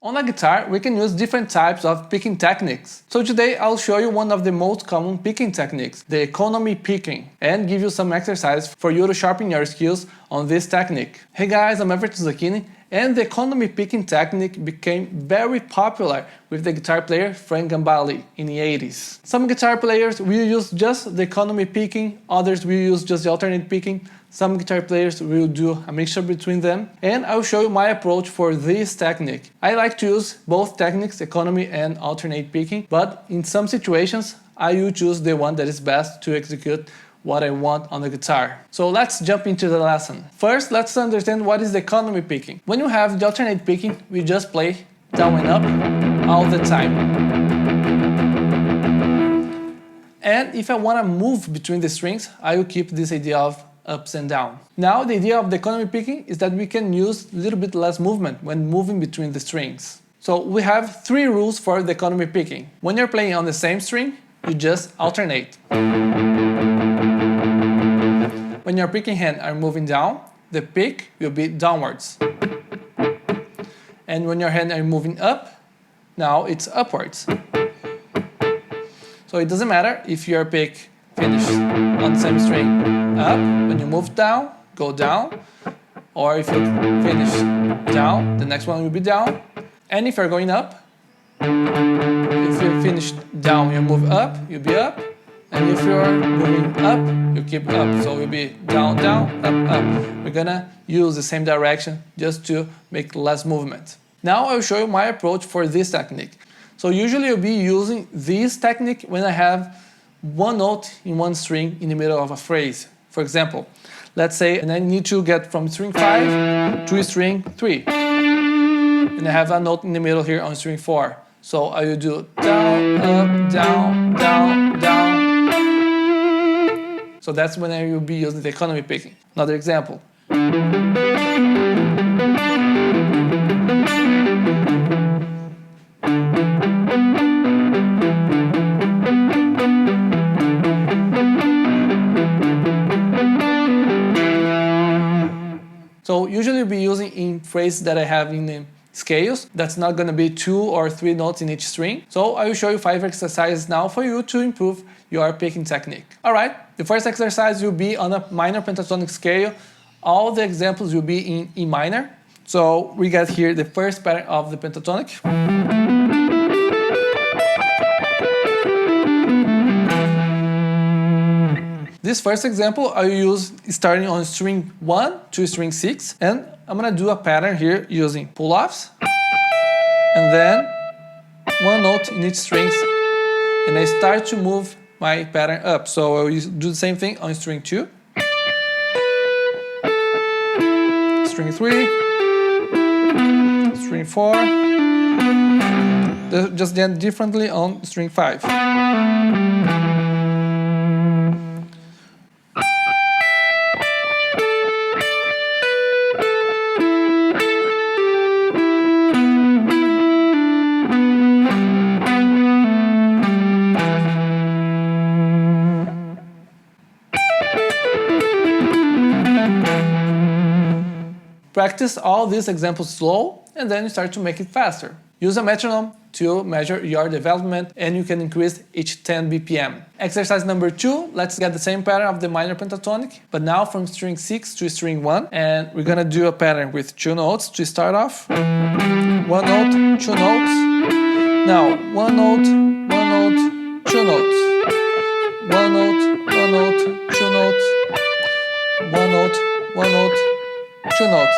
On a guitar, we can use different types of picking techniques. So today I'll show you one of the most common picking techniques, the economy picking, and give you some exercise for you to sharpen your skills on this technique. Hey guys, I'm Everton Zacchini, and the economy picking technique became very popular with the guitar player Frank Gambale in the 80s. Some guitar players will use just the economy picking, others will use just the alternate picking. Some guitar players will do a mixture between them, and I'll show you my approach for this technique. I like to use both techniques, economy and alternate picking, but in some situations I will choose the one that is best to execute what I want on the guitar. So let's jump into the lesson. First, let's understand what is the economy picking. When you have the alternate picking, we just play down and up all the time. And if I want to move between the strings, I will keep this idea of ups and down. Now the idea of the economy picking is that we can use a little bit less movement when moving between the strings. So we have three rules for the economy picking. When you're playing on the same string, you just alternate. When your picking hand are moving down, the pick will be downwards. And when your hand are moving up, now it's upwards. So it doesn't matter if your pick finishes on the same string up, when you move down, go down, or if you finish down, the next one will be down. And if you're going up, if you finish down, you move up, you'll be up. And if you're moving up, you keep up. So you'll be down, down, up, up. We're gonna use the same direction just to make less movement. Now I'll show you my approach for this technique. So usually you'll be using this technique when I have one note in one string in the middle of a phrase. For example, let's say and I need to get from string 5 to string 3. And I have a note in the middle here on string 4. So I will do down, up, down, down, down. So that's when I will be using the economy picking. Another example. So usually we'll be using in phrases that I have in the scales. That's not going to be 2 or 3 notes in each string. So I will show you 5 exercises now for you to improve your picking technique. Alright, the first exercise will be on a minor pentatonic scale. All the examples will be in E minor. So we got here the first pattern of the pentatonic. This first example I will use starting on string 1 to string 6, and I'm going to do a pattern here using pull-offs and then one note in each string, and I start to move my pattern up. So I will do the same thing on string 2, string 3, string 4, just then differently on string 5. Practice all these examples slow, and then you start to make it faster. Use a metronome to measure your development, and you can increase each 10 BPM. Exercise number 2, let's get the same pattern of the minor pentatonic, but now from string 6 to string 1, and we're gonna do a pattern with 2 notes to start off. 1 note, 2 notes. Now, 1 note, 1 note, 2 notes. 1 note, 1 note, 2 notes. 1 note, 1 note, 2 notes.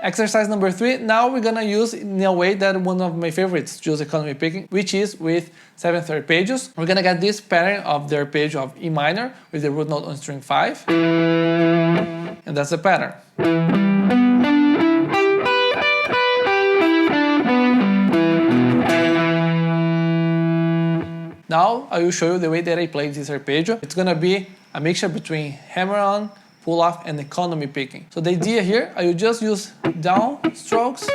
Exercise number 3, now we're gonna use in a way that one of my favorites to use economy picking, which is with 7th arpeggios. We're gonna get this pattern of the arpeggio of E minor with the root note on string 5, and that's the pattern. Now I will show you the way that I play this arpeggio. It's gonna be a mixture between hammer-on, pull-off, and economy picking. So the idea here, I will just use down strokes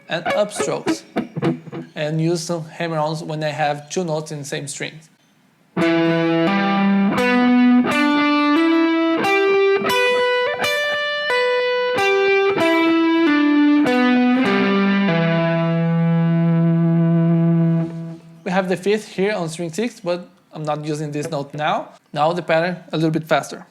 and up strokes, and use some hammer-ons when I have two notes in the same string. We have the fifth here on string 6, but I'm not using this note now. Now the pattern a little bit faster.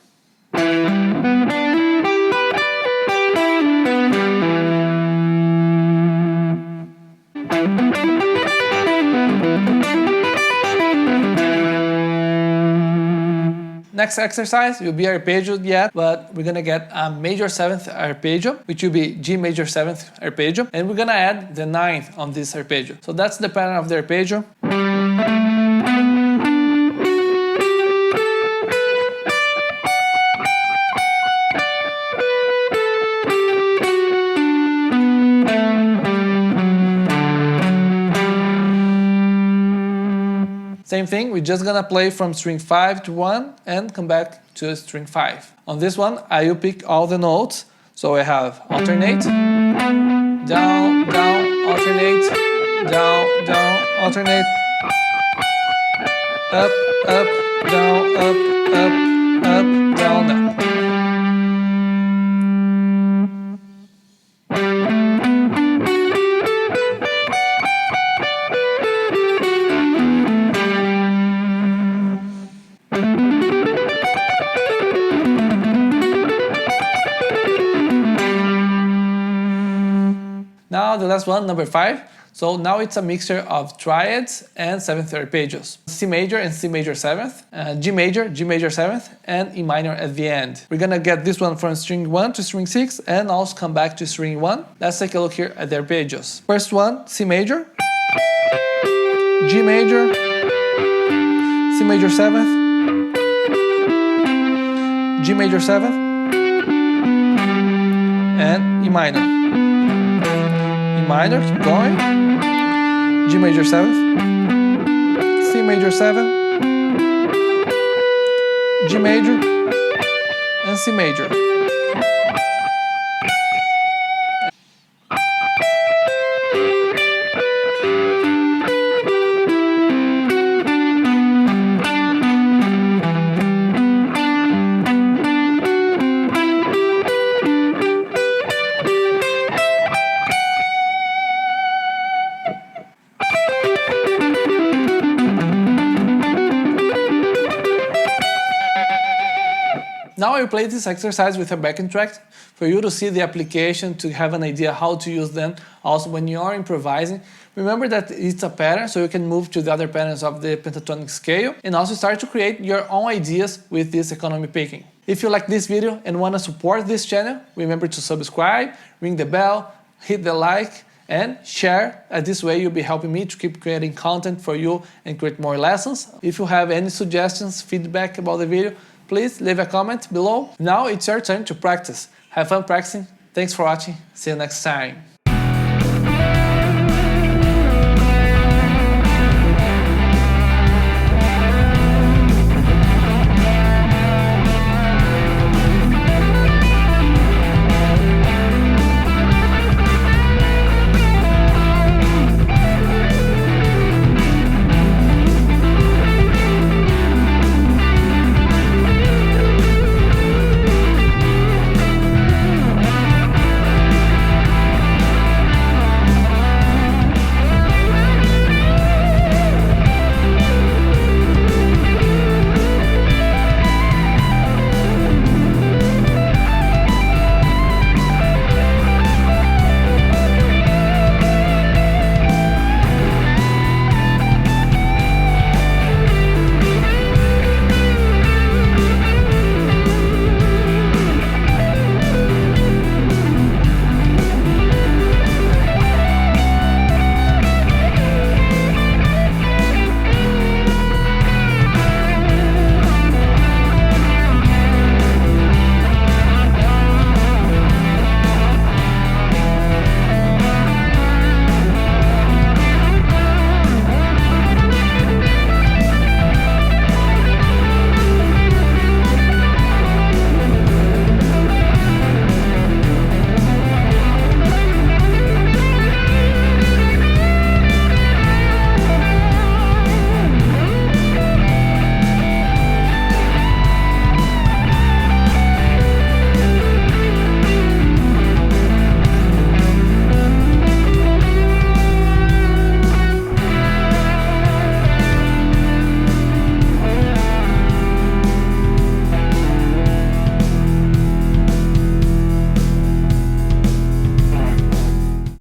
Next exercise will be arpeggio yet, but we're gonna get a major 7th arpeggio, which will be G major 7th arpeggio, and we're gonna add the 9th on this arpeggio. So that's the pattern of the arpeggio. Same thing, we're just gonna play from string 5 to 1 and come back to string 5. On this one, I will pick all the notes. So I have alternate, down, down, alternate, down, down, alternate, up, up, down, up, down, down. Now the last one, number 5. So now it's a mixture of triads and 7th arpeggios. C major and C major 7th, G major 7th, and E minor at the end. We're gonna get this one from string 1 to string 6 and also come back to string 1. Let's take a look here at the arpeggios. First one, C major, G major, C major 7th, G major 7th, and E minor. Minor, keep going, G major 7th, C major 7th, G major, and C major. Now I will play this exercise with a backing track for you to see the application, to have an idea how to use them. Also, when you are improvising, remember that it's a pattern, so you can move to the other patterns of the pentatonic scale and also start to create your own ideas with this economy picking. If you like this video and want to support this channel, remember to subscribe, ring the bell, hit the like, and share. This way you'll be helping me to keep creating content for you and create more lessons. If you have any suggestions, feedback about the video, please leave a comment below. Now it's your turn to practice. Have fun practicing. Thanks for watching. See you next time.